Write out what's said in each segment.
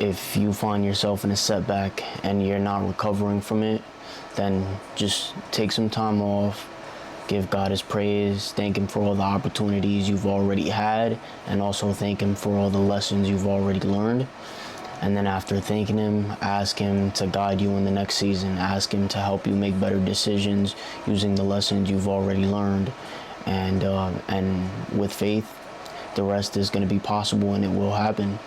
if you find yourself in a setback and you're not recovering from it, then just take some time off, give God his praise, thank him for all the opportunities you've already had, and also thank him for all the lessons you've already learned. And then after thanking him, ask him to guide you in the next season. Ask him to help you make better decisions using the lessons you've already learned. And with faith, the rest is going to be possible and it will happen.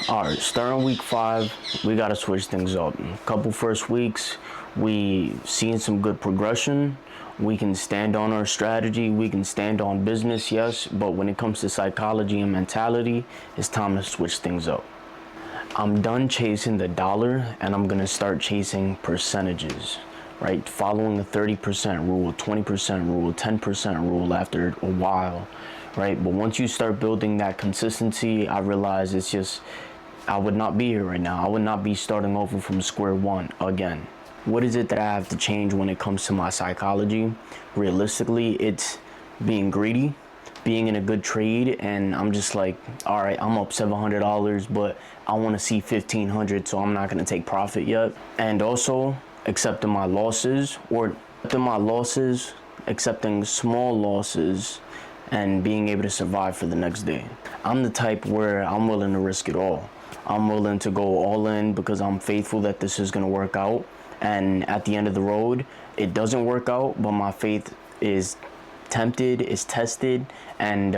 All right, starting week 5, we got to switch things up. Couple first weeks, we seen some good progression. We can stand on our strategy. We can stand on business, yes. But when it comes to psychology and mentality, it's time to switch things up. I'm done chasing the dollar and I'm going to start chasing percentages, right? Following the 30% rule, 20% rule, 10% rule after a while, right? But once you start building that consistency, I realize it's just, I would not be here right now. I would not be starting over from square one again. What is it that I have to change when it comes to my psychology? Realistically, it's being greedy, being in a good trade, and I'm just like, all right, I'm up $700, but I want to see $1,500, so I'm not going to take profit yet. And also accepting my losses, accepting small losses, and being able to survive for the next day. I'm the type where I'm willing to risk it all. I'm willing to go all in because I'm faithful that this is going to work out. And at the end of the road, it doesn't work out, but my faith is tempted, is tested, and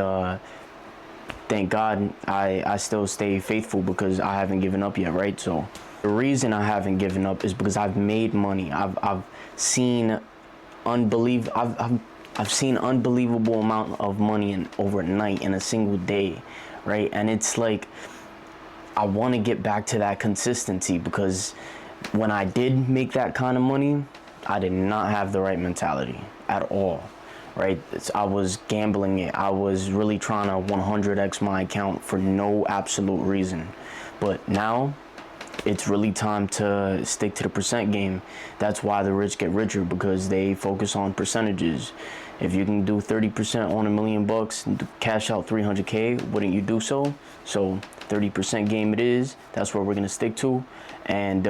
thank God I still stay faithful because I haven't given up yet, right? So the reason I haven't given up is because I've made money. I've seen I've seen unbelievable amount of money in overnight in a single day, right? And it's like I want to get back to that consistency because when I did make that kind of money, I did not have the right mentality at all, right? I was gambling it. I was really trying to 100x my account for no absolute reason. But now it's really time to stick to the percent game. That's why the rich get richer, because they focus on percentages. If you can do 30% on $1 million and cash out 300K, wouldn't you do so? So 30% game it is. That's what we're gonna stick to. And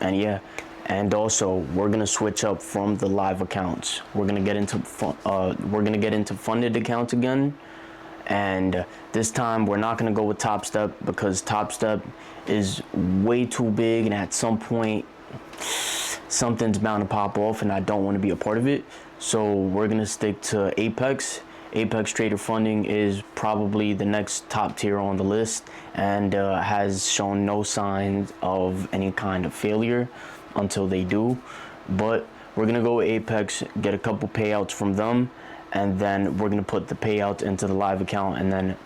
yeah, and also we're gonna switch up from the live accounts. We're gonna get into funded accounts again. And this time we're not gonna go with Top Step because Top Step is way too big, and at some point something's bound to pop off and I don't want to be a part of it. So we're gonna stick to Apex. Apex Trader Funding is probably the next top tier on the list, and has shown no signs of any kind of failure until they do. But we're gonna go with Apex, get a couple payouts from them, and then we're gonna put the payout into the live account and then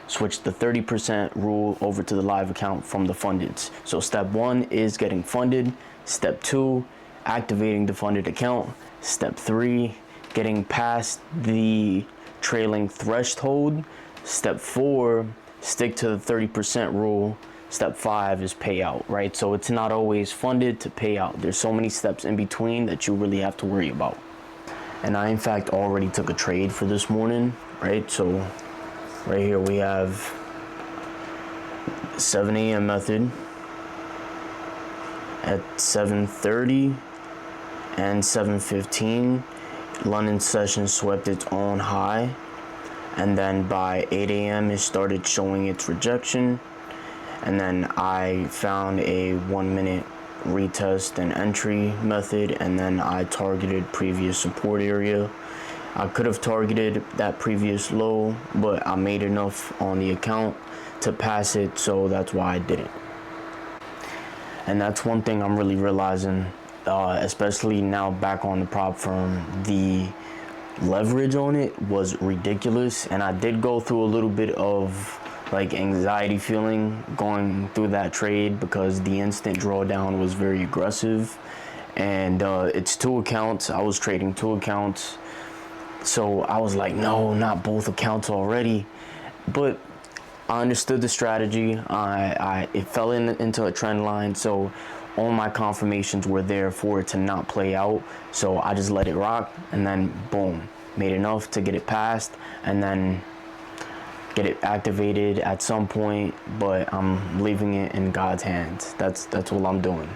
switch the 30% rule over to the live account from the fundeds. So step 1 is getting funded. Step 2, activating the funded account. Step 3, getting past the trailing threshold. Step 4, stick to the 30% rule. Step 5 is payout, right? So it's not always funded to payout. There's so many steps in between that you really have to worry about. And I in fact already took a trade for this morning, right? So right here we have 7 a.m. method at 7:30 and 7:15. London session swept its own high, and then by 8 a.m. it started showing its rejection, and then I found a 1-minute retest and entry method, and then I targeted previous support area. I could have targeted that previous low, but I made enough on the account to pass it, so that's why I didn't. And that's one thing I'm really realizing, especially now back on the prop firm, the leverage on it was ridiculous, and I did go through a little bit of like anxiety feeling going through that trade because the instant drawdown was very aggressive, and it's 2 accounts. I was trading 2 accounts, so I was like, no, not both accounts already. But I understood the strategy. It fell into a trend line, so all my confirmations were there for it to not play out. So I just let it rock, and then boom, made enough to get it passed, and then get it activated at some point. But I'm leaving it in God's hands. That's what I'm doing.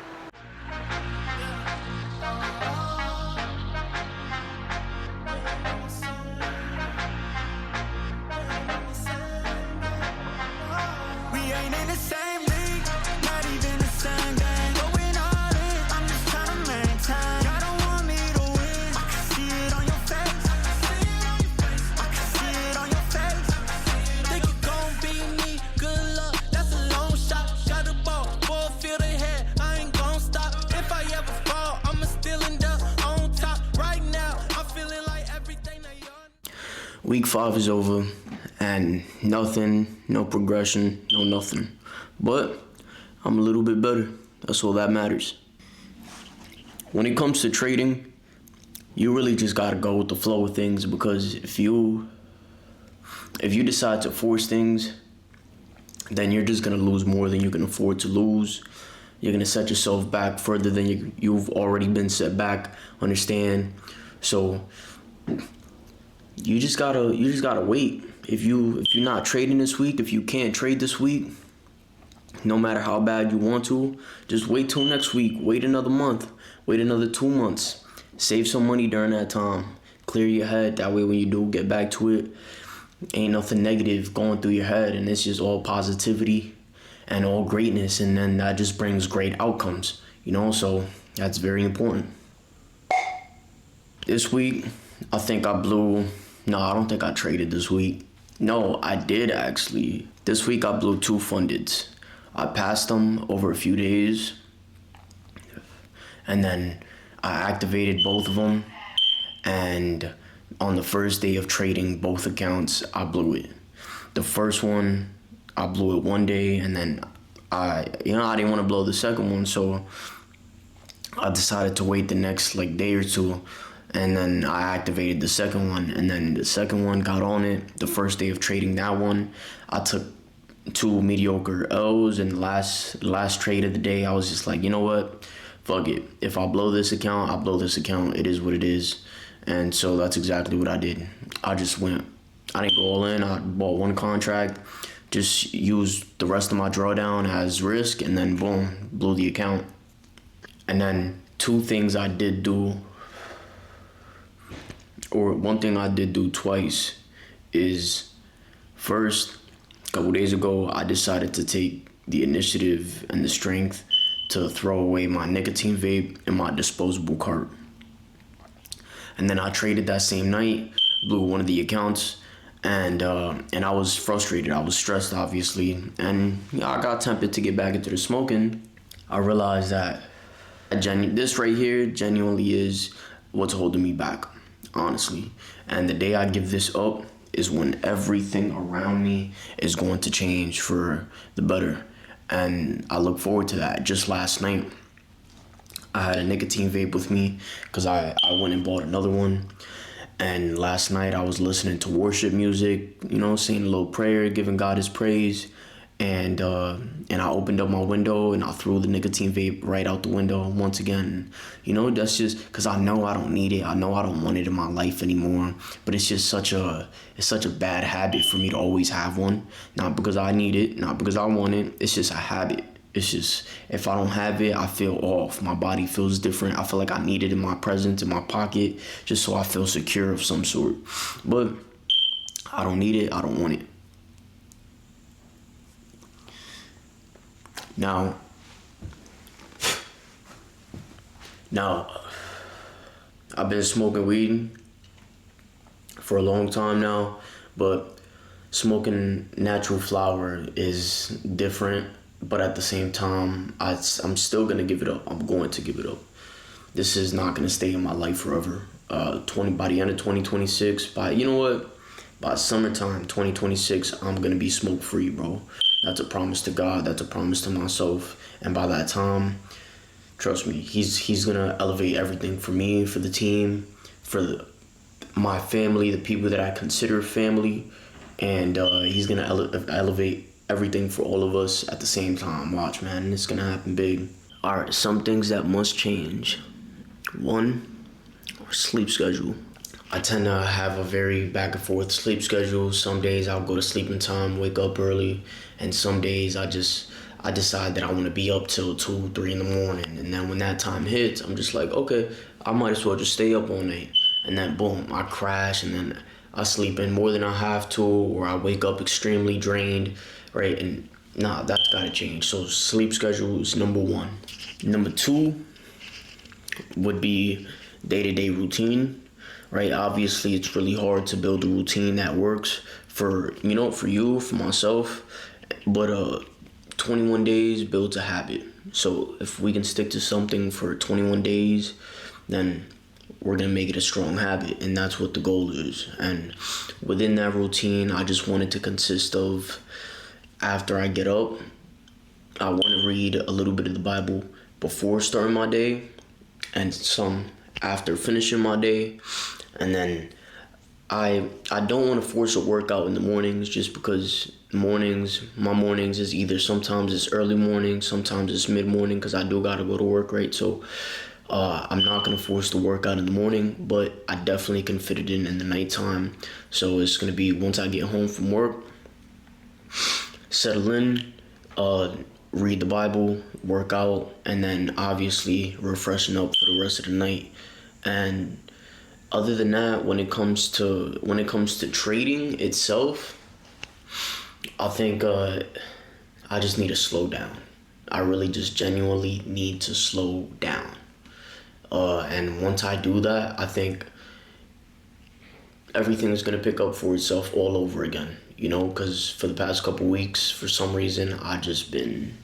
Week 5 is over, and nothing, no progression, no nothing. But I'm a little bit better. That's all that matters. When it comes to trading, you really just gotta go with the flow of things, because if you decide to force things, then you're just gonna lose more than you can afford to lose. You're gonna set yourself back further than you've already been set back. Understand? So you just gotta wait. If you're not trading this week, if you can't trade this week, no matter how bad you want to, just wait till next week. Wait another month. Wait another 2 months. Save some money during that time. Clear your head. That way when you do get back to it, ain't nothing negative going through your head, and it's just all positivity and all greatness, and then that just brings great outcomes, so that's very important. This week, I don't think I traded this week. No, I did actually. This week I blew 2 fundeds. I passed them over a few days, and then I activated both of them, and on the first day of trading both accounts, I blew it. The first one, I blew it one day, and then I didn't want to blow the second one, so I decided to wait the next day or two, and then I activated the second one, and then the second one got on it. The first day of trading that one, I took 2 mediocre L's, and the last trade of the day, I was just like, you know what? Fuck it. If I blow this account, I blow this account. It is what it is. And so that's exactly what I did. I didn't go all in. I bought 1 contract, just used the rest of my drawdown as risk, and then boom, blew the account. And then 2 things I did do, or 1 thing I did do twice, is first, a couple days ago, I decided to take the initiative and the strength to throw away my nicotine vape and my disposable cart. And then I traded that same night, blew one of the accounts, and I was frustrated. I was stressed, obviously, and I got tempted to get back into the smoking. I realized that this right here genuinely is what's holding me back, honestly. And the day I give this up is when everything around me is going to change for the better. And I look forward to that. Just last night, I had a nicotine vape with me because I went and bought another one. And last night I was listening to worship music, saying a little prayer, giving God his praise. And I opened up my window and I threw the nicotine vape right out the window once again. That's just because I know I don't need it. I know I don't want it in my life anymore. But it's just such a bad habit for me to always have one. Not because I need it, not because I want it. It's just a habit. It's just, if I don't have it, I feel off. My body feels different. I feel like I need it in my presence, in my pocket, just so I feel secure of some sort. But I don't need it. I don't want it. Now, I've been smoking weed for a long time now, but smoking natural flower is different. But at the same time, I'm still gonna give it up. I'm going to give it up. This is not gonna stay in my life forever. By the end of 2026, by summertime 2026, I'm gonna be smoke free, bro. That's a promise to God. That's a promise to myself. And by that time, trust me, he's gonna elevate everything for me, for the team, for my family, the people that I consider family, and he's gonna elevate everything for all of us at the same time. Watch, man, it's gonna happen big. All right, some things that must change. One, sleep schedule. I tend to have a very back and forth sleep schedule. Some days I'll go to sleep in time, wake up early, and some days I decide that I want to be up till 2, 3 in the morning. And then when that time hits, I'm just like, okay, I might as well just stay up all night. And then boom, I crash, and then I sleep in more than I have to, or I wake up extremely drained, right? And nah, that's gotta change. So sleep schedule is number one. Number two would be day-to-day routine, right? Obviously, it's really hard to build a routine that works for you, for myself, but 21 days builds a habit. So if we can stick to something for 21 days, then we're gonna make it a strong habit, and that's what the goal is. And within that routine, I just want it to consist of, after I get up, I want to read a little bit of the Bible before starting my day, and some after finishing my day. And then I don't want to force a workout in the mornings, just because my mornings is either sometimes it's early morning, sometimes it's mid morning, because I do gotta go to work, right? So I'm not gonna force the workout in the morning, but I definitely can fit it in the nighttime. So it's gonna be once I get home from work, settle in, read the Bible, work out, and then obviously refreshing up for the rest of the night. And other than that, when it comes to trading itself, I think I just need to slow down. I really just genuinely need to slow down. And once I do that, I think everything is gonna pick up for itself all over again. Because for the past couple weeks, for some reason, I just been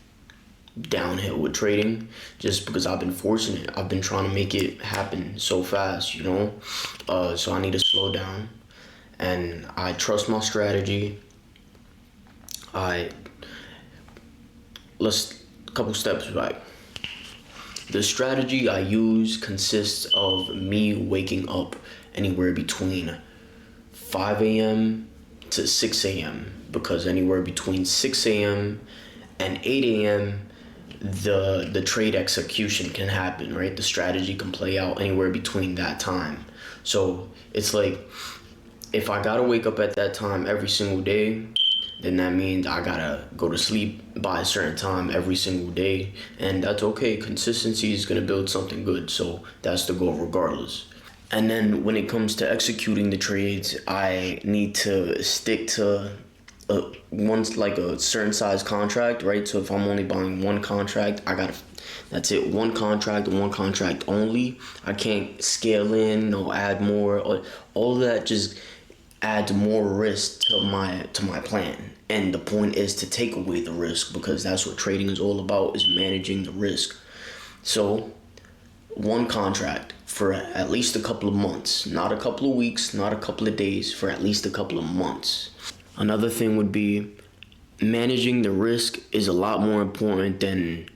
downhill with trading, just because I've been forcing it. I've been trying to make it happen so fast, so I need to slow down, and I trust my strategy. Let's couple steps back. The strategy I use consists of me waking up anywhere between 5 a.m. to 6 a.m. because anywhere between 6 a.m. and 8 a.m. the trade execution can happen, right? The strategy can play out anywhere between that time. So it's like, if I gotta wake up at that time every single day, then that means I gotta go to sleep by a certain time every single day, and that's okay. Consistency is gonna build something good, so that's the goal regardless. And then when it comes to executing the trades, I need to stick to a certain size contract, right? So if I'm only buying one contract, that's it, one contract and one contract only. I can't scale in, no add more, or all of that just adds more risk to my plan. And the point is to take away the risk, because that's what trading is all about, is managing the risk. So one contract for at least a couple of months, not a couple of weeks, not a couple of days, for at least a couple of months. Another thing would be, managing the risk is a lot more important than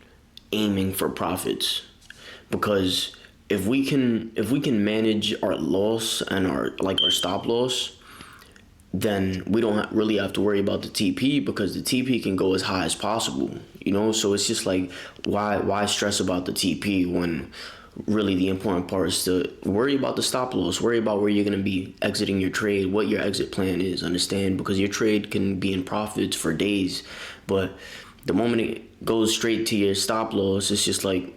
aiming for profits, because if we can manage our loss and our stop loss, then we don't really have to worry about the TP, because the TP can go as high as possible, So it's just like, why stress about the TP when really the important part is to worry about the stop loss, worry about where you're going to be exiting your trade, what your exit plan is, understand, because your trade can be in profits for days, but the moment it goes straight to your stop loss, it's just like,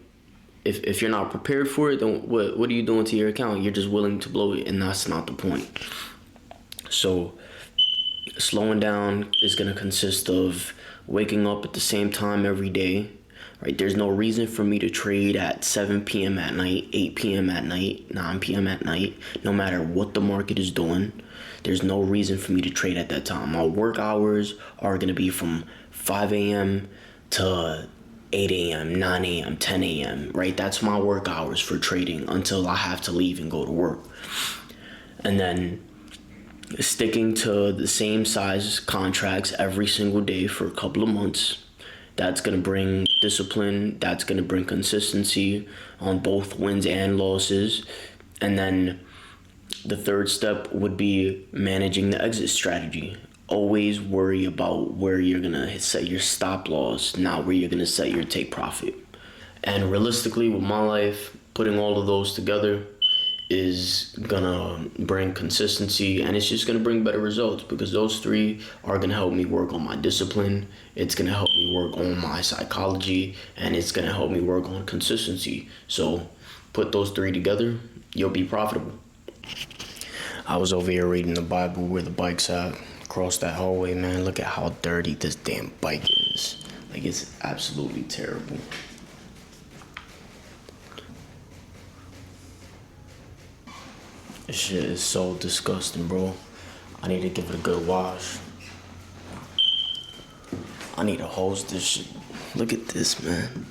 if you're not prepared for it, then what are you doing to your account? You're just willing to blow it, and that's not the point. So slowing down is going to consist of waking up at the same time every day, right? There's no reason for me to trade at 7 p.m. at night, 8 p.m. at night, 9 p.m. at night, no matter what the market is doing. There's no reason for me to trade at that time. My work hours are going to be from 5 a.m. to 8 a.m., 9 a.m., 10 a.m., right? That's my work hours for trading until I have to leave and go to work. And then sticking to the same size contracts every single day for a couple of months. That's going to bring discipline. That's going to bring consistency on both wins and losses. And then the third step would be managing the exit strategy. Always worry about where you're going to set your stop loss, not where you're going to set your take profit. And realistically, with my life, putting all of those together is gonna bring consistency, and it's just gonna bring better results, because those three are gonna help me work on my discipline, it's gonna help me work on my psychology, and it's gonna help me work on consistency. So put those three together, you'll be profitable. I was over here reading the Bible where the bike's at, across that hallway, man. Look at how dirty this damn bike is. Like, it's absolutely terrible. This shit is so disgusting, bro. I need to give it a good wash. I need to hose this shit. Look at this, man.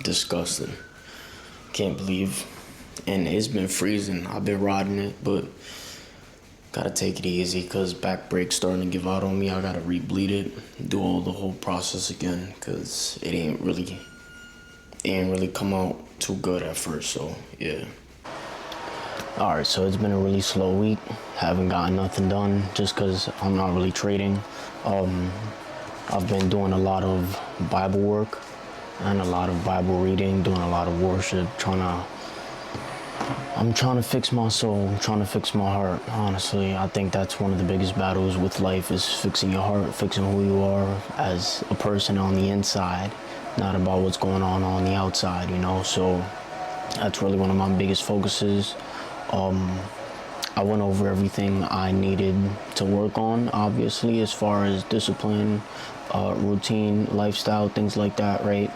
Disgusting. Can't believe. And it's been freezing. I've been riding it, but gotta take it easy, because back brake's starting to give out on me. I gotta re-bleed it, do all the whole process again, because it ain't really come out too good at first. So yeah. Alright, so it's been a really slow week. Haven't gotten nothing done just because I'm not really trading. I've been doing a lot of Bible work and a lot of Bible reading, doing a lot of worship, I'm trying to fix my soul. I'm trying to fix my heart. Honestly, I think that's one of the biggest battles with life, is fixing your heart, fixing who you are as a person on the inside, not about what's going on the outside, you know? So that's really one of my biggest focuses. I went over everything I needed to work on, obviously, as far as discipline, routine, lifestyle, things like that, right?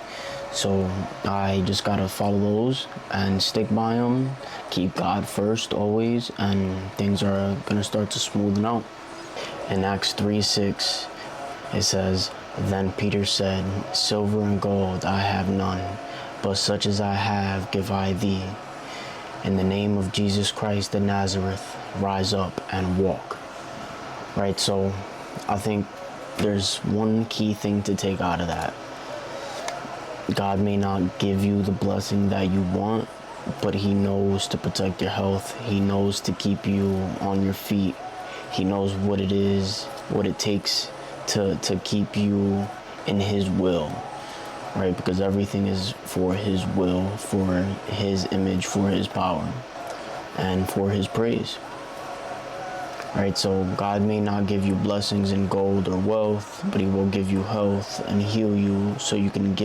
So I just gotta follow those and stick by them, keep God first always, and things are gonna start to smoothen out. In Acts 3:6, it says, "Then Peter said, 'Silver and gold I have none, but such as I have give I thee. In the name of Jesus Christ of Nazareth, rise up and walk.'" Right, so I think there's one key thing to take out of that. God may not give you the blessing that you want, but he knows to protect your health. He knows to keep you on your feet. He knows what it is, what it takes to keep you in his will, right? Because everything is for his will, for his image, for his power, and for his praise. Right, so God may not give you blessings in gold or wealth, but he will give you health and heal you, so you can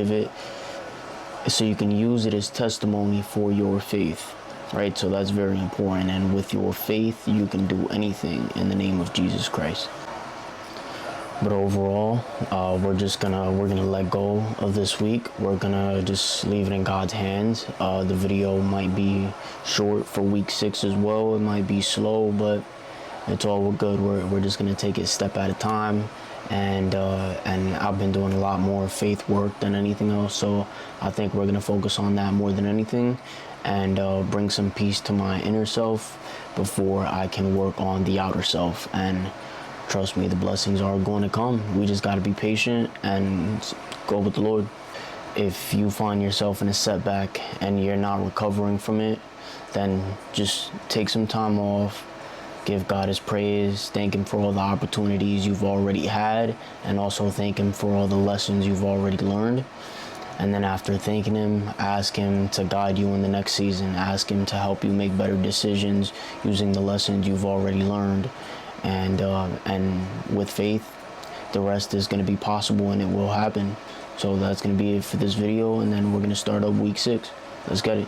use it as testimony for your faith. Right, so that's very important. And with your faith, you can do anything in the name of Jesus Christ. But overall, we're gonna let go of this week. We're gonna just leave it in God's hands. The video might be short for week 6 as well. It might be slow, but it's all good. We're just gonna take it a step at a time, and I've been doing a lot more faith work than anything else. So I think we're gonna focus on that more than anything, and bring some peace to my inner self before I can work on the outer self. And trust me, the blessings are going to come. We just gotta be patient and go with the Lord. If you find yourself in a setback and you're not recovering from it, then just take some time off. Give God his praise, thank him for all the opportunities you've already had, and also thank him for all the lessons you've already learned. And then after thanking him, ask him to guide you in the next season. Ask him to help you make better decisions using the lessons you've already learned. And with faith, the rest is going to be possible, and it will happen. So that's going to be it for this video, and then we're going to start up week 6. Let's get it.